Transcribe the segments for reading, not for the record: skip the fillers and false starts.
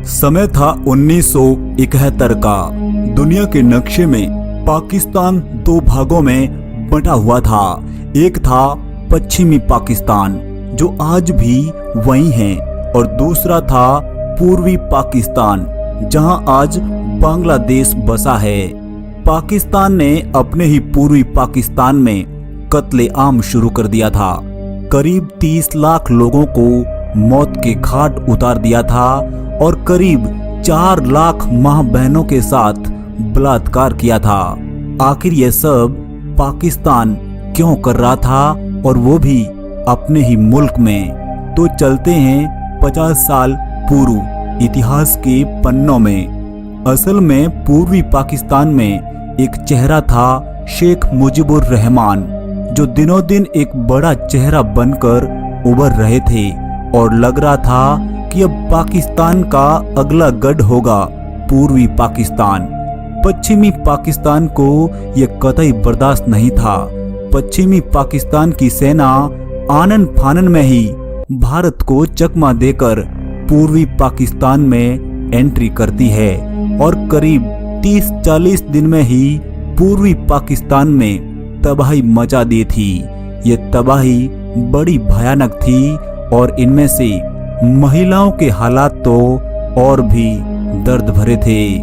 समय था 1971 का। दुनिया के नक्शे में पाकिस्तान दो भागों में बंटा हुआ था। एक था पश्चिमी पाकिस्तान जो आज भी वही है, और दूसरा था पूर्वी पाकिस्तान जहां आज बांग्लादेश बसा है। पाकिस्तान ने अपने ही पूर्वी पाकिस्तान में कत्ले-आम शुरू कर दिया था। करीब 30 लाख लोगों को मौत के घाट उतार दिया था और करीब 4 लाख मां बहनों के साथ बलात्कार किया था। आखिर यह सब पाकिस्तान क्यों कर रहा था, और वो भी अपने ही मुल्क में? तो चलते हैं 50 साल पूर्व इतिहास के पन्नों में। असल में पूर्वी पाकिस्तान में एक चेहरा था, शेख मुजीबुर रहमान, जो दिनों दिन एक बड़ा चेहरा बनकर उभर रहे थे और लग रहा था कि अब पाकिस्तान का अगला गढ़ होगा पूर्वी पाकिस्तान। पश्चिमी पाकिस्तान को यह कतई बर्दाश्त नहीं था। पश्चिमी पाकिस्तान की सेना आनन फानन में ही भारत को चकमा देकर पूर्वी पाकिस्तान में एंट्री करती है और करीब 30-40 दिन में ही पूर्वी पाकिस्तान में तबाही मचा दी थी। ये तबाही बड़ी भयानक थी और इनमें से महिलाओं के हालात तो और भी दर्द भरे थे।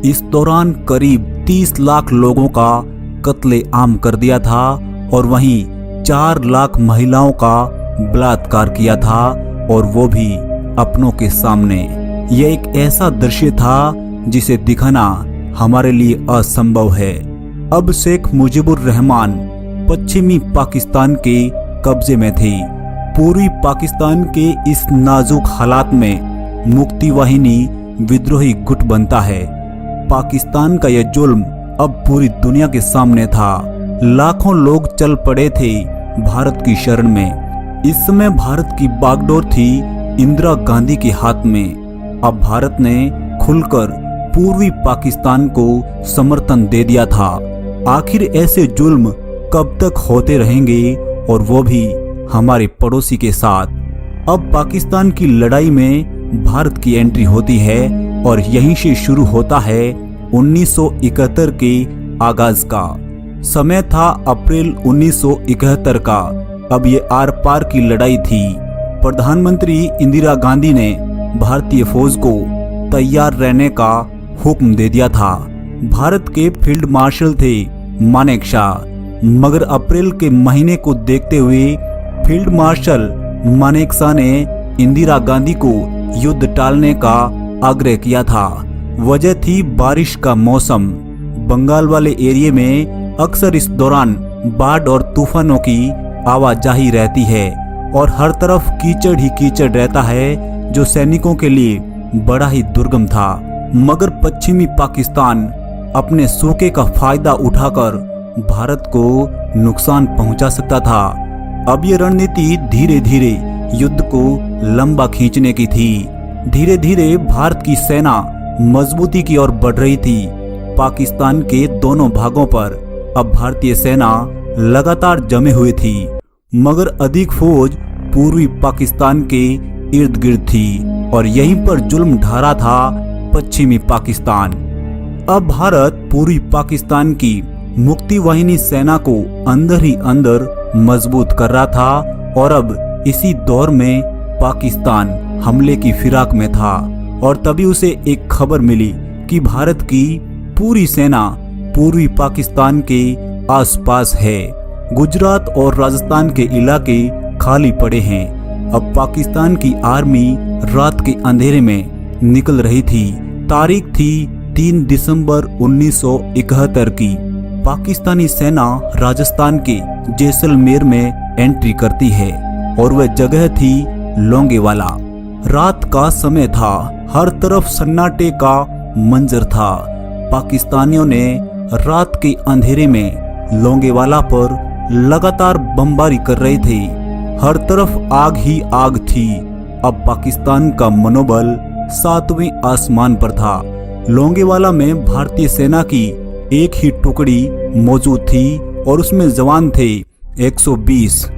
इस दौरान करीब 30 लाख लोगों का कत्ले-आम कर दिया था और वहीं 4 लाख महिलाओं का बलात्कार किया था, और वो भी अपनों के सामने। यह एक ऐसा दृश्य था जिसे दिखाना हमारे लिए असंभव है। अब शेख मुजीबुर रहमान पश्चिमी पाकिस्तान के कब्जे में थे। पूर्वी पाकिस्तान के इस नाजुक हालात में मुक्ति वाहिनी विद्रोही गुट बनता है। पाकिस्तान का यह जुल्म अब पूरी दुनिया के सामने था। लाखों लोग चल पड़े थे भारत की शरण में। इस समय भारत की बागडोर थी इंदिरा गांधी के हाथ में। अब भारत ने खुलकर पूर्वी पाकिस्तान को समर्थन दे दिया था। आखिर ऐसे जुल्म कब तक होते रहेंगे, और वो भी हमारे पड़ोसी के साथ? अब पाकिस्तान की लड़ाई में भारत की एंट्री होती है और यहीं से शुरू होता है 1971 के आगाज का। समय था अप्रैल 1971 का। अब ये आर पार की लड़ाई थी। प्रधानमंत्री इंदिरा गांधी ने भारतीय फौज को तैयार रहने का हुक्म दे दिया था। भारत के फील्ड मार्शल थे मानेकशॉ, मगर अप्रैल के महीने को देखते हुए फील्ड मार्शल मानेकशॉ ने इंदिरा गांधी को युद्ध टालने का आग्रह किया था। वजह थी बारिश का मौसम। बंगाल वाले एरिया में अक्सर इस दौरान बाढ़ और तूफानों की आवाजाही रहती है और हर तरफ कीचड़ ही कीचड़ रहता है, जो सैनिकों के लिए बड़ा ही दुर्गम था। मगर पश्चिमी पाकिस्तान अपने सूखे का फायदा उठाकर भारत को नुकसान पहुंचा सकता था। अब ये रणनीति धीरे धीरे युद्ध को लंबा खींचने की थी। धीरे धीरे भारत की सेना मजबूती की ओर बढ़ रही थी। पाकिस्तान के दोनों भागों पर अब भारतीय सेना लगातार जमे हुए थी, मगर अधिक फौज पूर्वी पाकिस्तान के इर्द गिर्द थी और यहीं पर जुल्म ढा रहा था पश्चिमी पाकिस्तान। अब भारत पूर्वी पाकिस्तान की मुक्ति वाहिनी सेना को अंदर ही अंदर मजबूत कर रहा था, और अब इसी दौर में पाकिस्तान हमले की फिराक में था। और तभी उसे एक खबर मिली कि भारत की पूरी सेना पूर्वी पाकिस्तान के आसपास है। गुजरात और राजस्थान के इलाके खाली पड़े हैं। अब पाकिस्तान की आर्मी रात के अंधेरे में निकल रही थी। तारीख थी 3 दिसंबर 1971 की। पाकिस्तानी सेना राजस्थान के जैसलमेर में एंट्री करती है और वह जगह थी लोंगेवाला। रात का समय था, हर तरफ सन्नाटे का मंजर था। पाकिस्तानियों ने रात के अंधेरे में लोंगेवाला पर लगातार बमबारी कर रहे थे। हर तरफ आग ही आग थी। अब पाकिस्तान का मनोबल 7वें आसमान पर था। लोंगेवाला में भारतीय सेना की एक ही टुकड़ी मौजूद थी और उसमें जवान थे 120।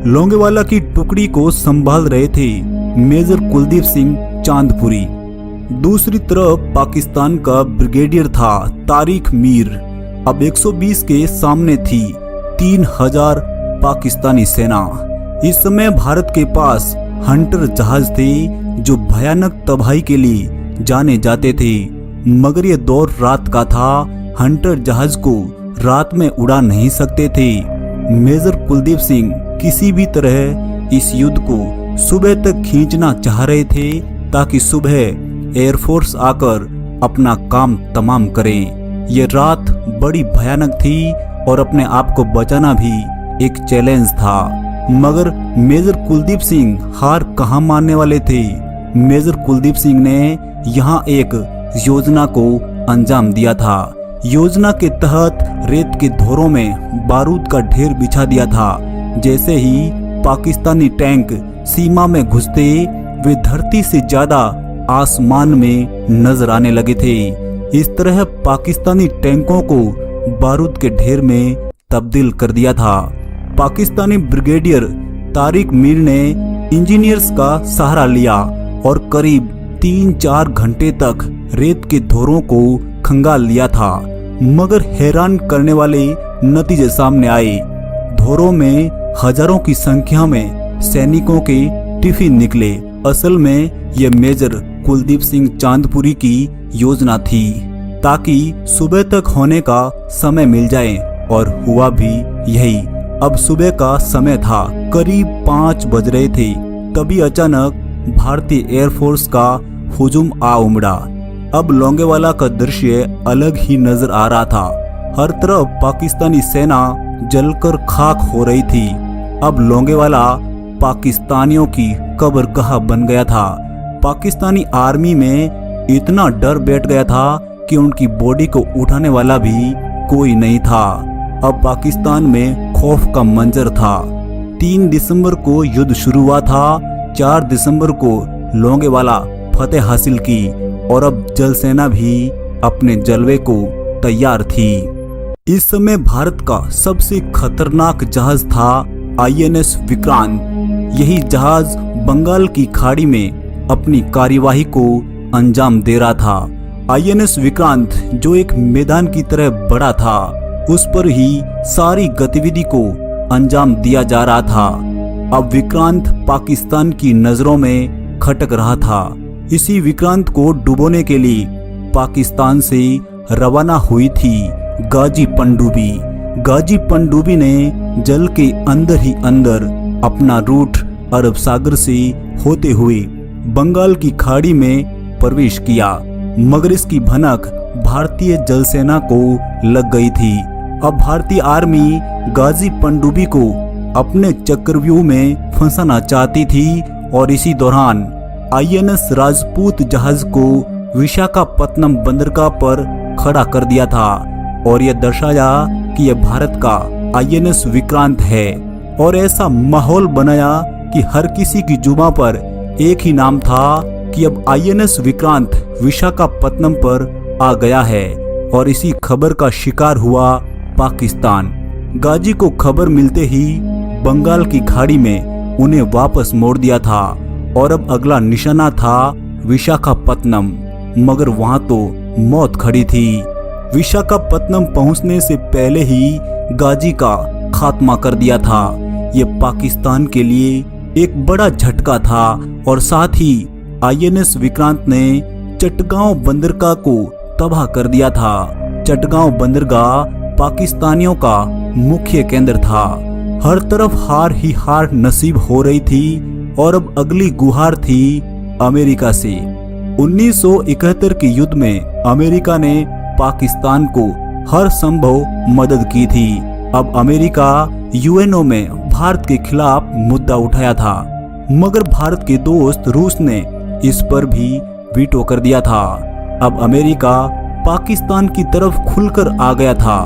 लोंगेवाला की टुकड़ी को संभाल रहे थे मेजर कुलदीप सिंह चांदपुरी। दूसरी तरफ पाकिस्तान का ब्रिगेडियर था तारिक मीर। अब 120 के सामने थी 3000 पाकिस्तानी सेना। इस समय भारत के पास हंटर जहाज थे जो भयानक तबाही के लिए जाने जाते थे, मगर ये दौर रात का था। हंटर जहाज को रात में उड़ा नहीं सकते थे। मेजर कुलदीप सिंह किसी भी तरह इस युद्ध को सुबह तक खींचना चाह रहे थे ताकि सुबह एयरफोर्स आकर अपना काम तमाम करें। ये रात बड़ी भयानक थी और अपने आप को बचाना भी एक चैलेंज था, मगर मेजर कुलदीप सिंह हार कहाँ मानने वाले थे। मेजर कुलदीप सिंह ने यहाँ एक योजना को अंजाम दिया था। योजना के तहत रेत के धोरों में बारूद का ढेर बिछा दिया था। जैसे ही पाकिस्तानी टैंक सीमा में घुसते वे धरती से ज्यादा आसमान में नजर आने लगे थे। इस तरह पाकिस्तानी टैंकों को बारूद के ढेर में तब्दील कर दिया था। पाकिस्तानी ब्रिगेडियर तारिक मीर ने इंजीनियर्स का सहारा लिया और करीब 3-4 घंटे तक रेत के धोरों को खंगाल लिया था, मगर हैरान करने वाले नतीजे सामने आए। धोरों में हजारों की संख्या में सैनिकों के टिफिन निकले। असल में यह मेजर कुलदीप सिंह चांदपुरी की योजना थी ताकि सुबह तक होने का समय मिल जाए, और हुआ भी यही। अब सुबह का समय था, करीब 5 बज रहे थे। तभी अचानक भारतीय एयरफोर्स का हुजूम आ उमड़ा। अब लोंगेवाला का दृश्य अलग ही नजर आ रहा था। हर तरफ पाकिस्तानी सेना जलकर खाक हो रही थी। अब लोंगेवाला पाकिस्तानियों की कब्रगाह बन गया था। पाकिस्तानी आर्मी में इतना डर बैठ गया था कि उनकी बॉडी को उठाने वाला भी कोई नहीं था। अब पाकिस्तान में खौफ का मंजर था। 3 दिसंबर को युद्ध शुरू हुआ था। 4 दिसंबर को लोंगेवाला फतेह हासिल की और अब जल सेना भी अपने जलवे को तैयार थी। इस समय भारत का सबसे खतरनाक जहाज था INS विक्रांत। यही जहाज बंगाल की खाड़ी में अपनी कार्यवाही को अंजाम दे रहा था। INS विक्रांत जो एक मैदान की तरह बड़ा था, उस पर ही सारी गतिविधि को अंजाम दिया जा रहा था। अब विक्रांत पाकिस्तान की नजरों में खटक रहा था। इसी विक्रांत को डुबोने के लिए पाकिस्तान से रवाना हुई थी गाजी पनडुब्बी। गाजी पनडुब्बी ने जल के अंदर ही अंदर अपना रूट अरब सागर से होते हुए बंगाल की खाड़ी में प्रवेश किया, मगर इसकी भनक भारतीय जल सेना को लग गई थी। अब भारतीय आर्मी गाजी पनडुब्बी को अपने चक्रव्यूह में फंसाना चाहती थी और इसी दौरान INS राजपूत जहाज को विशाखापत्तनम बंदरगाह पर खड़ा कर दिया था और यह दर्शाया कि यह भारत का INS विक्रांत है। और ऐसा माहौल बनाया कि हर किसी की जुबां पर एक ही नाम था कि अब INS विक्रांत विशाखापत्तनम पर आ गया है। और इसी खबर का शिकार हुआ पाकिस्तान। गाजी को खबर मिलते ही बंगाल की खाड़ी में उन्हें वापस मोड़ दिया था और अब अगला निशाना था विशाखापत्तनम, मगर वहां तो मौत खड़ी थी। विशाखापत्तनम पहुंचने से पहले ही गाजी का खात्मा कर दिया था। यह पाकिस्तान के लिए एक बड़ा झटका था और साथ ही INS विक्रांत ने चटगांव बंदरगाह को तबाह कर दिया था। चटगांव बंदरगाह पाकिस्तानियों का मुख्य केंद्र था। हर तरफ हार ही हार नसीब हो रही थी और अब अगली गुहार थी अमेरिका से। 1971 के युद्ध में अमेरिका ने पाकिस्तान को हर संभव मदद की थी। अब अमेरिका UNO में भारत के खिलाफ मुद्दा उठाया था, मगर भारत के दोस्त रूस ने इस पर भी वीटो कर दिया था। अब अमेरिका पाकिस्तान की तरफ खुलकर आ गया था।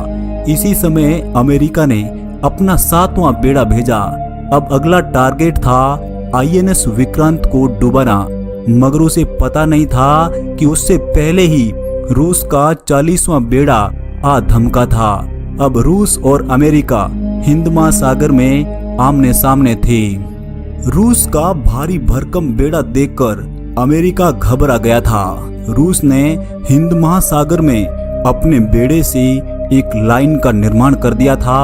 इसी समय अमेरिका ने अपना 7वां बेड़ा भेजा। अब अगला टारगेट था INS विक्रांत को डुबाना, मगर उसे पता नहीं था कि उससे पहले ही रूस का 40वां बेड़ा आ धमका था। अब रूस और अमेरिका हिंद महासागर में आमने सामने थे। रूस का भारी भरकम बेड़ा देखकर अमेरिका घबरा गया था। रूस ने हिंद महासागर में अपने बेड़े से एक लाइन का निर्माण कर दिया था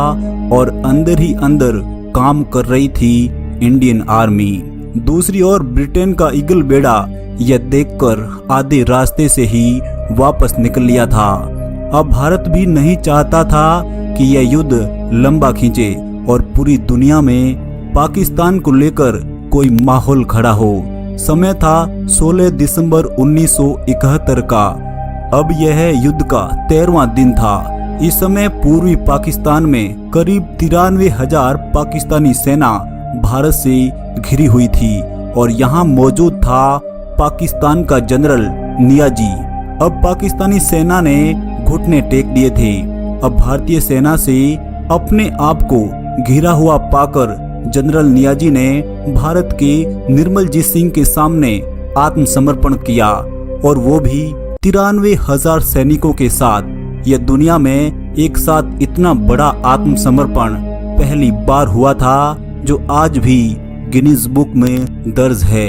और अंदर ही अंदर काम कर रही थी इंडियन आर्मी। दूसरी ओर ब्रिटेन का ईगल बेड़ा यह देखकर आधे रास्ते से ही वापस निकल लिया था। अब भारत भी नहीं चाहता था कि यह युद्ध लंबा खींचे और पूरी दुनिया में पाकिस्तान को लेकर कोई माहौल खड़ा हो। समय था 16 दिसंबर 1971 का। अब यह युद्ध का 13वां दिन था। इस समय पूर्वी पाकिस्तान में करीब 93,000 पाकिस्तानी सेना भारत से घिरी हुई थी और यहाँ मौजूद था पाकिस्तान का जनरल नियाजी। अब पाकिस्तानी सेना ने घुटने टेक दिए थे। अब भारतीय सेना से अपने आप को घिरा हुआ पाकर जनरल नियाजी ने भारत के निर्मलजीत सिंह के सामने आत्मसमर्पण किया और वो भी 93,000 सैनिकों के साथ। यह दुनिया में एक साथ इतना बड़ा आत्मसमर्पण पहली बार हुआ था, जो आज भी गिनीज बुक में दर्ज है।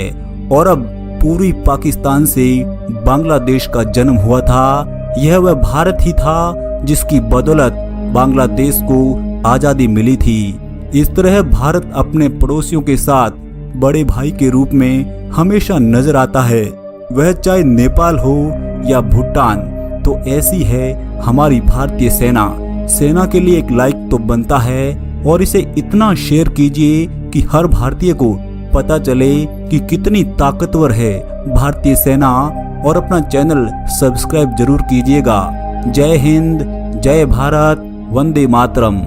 और अब पूरी पाकिस्तान से बांग्लादेश का जन्म हुआ था। यह वह भारत ही था जिसकी बदौलत बांग्लादेश को आजादी मिली थी। इस तरह भारत अपने पड़ोसियों के साथ बड़े भाई के रूप में हमेशा नजर आता है, वह चाहे नेपाल हो या भूटान। तो ऐसी है हमारी भारतीय सेना के लिए एक लाइक तो बनता है और इसे इतना शेयर कीजिए कि हर भारतीय को पता चले कि कितनी ताकतवर है भारतीय सेना। और अपना चैनल सब्सक्राइब जरूर कीजिएगा। जय हिंद, जय भारत, वंदे मातरम।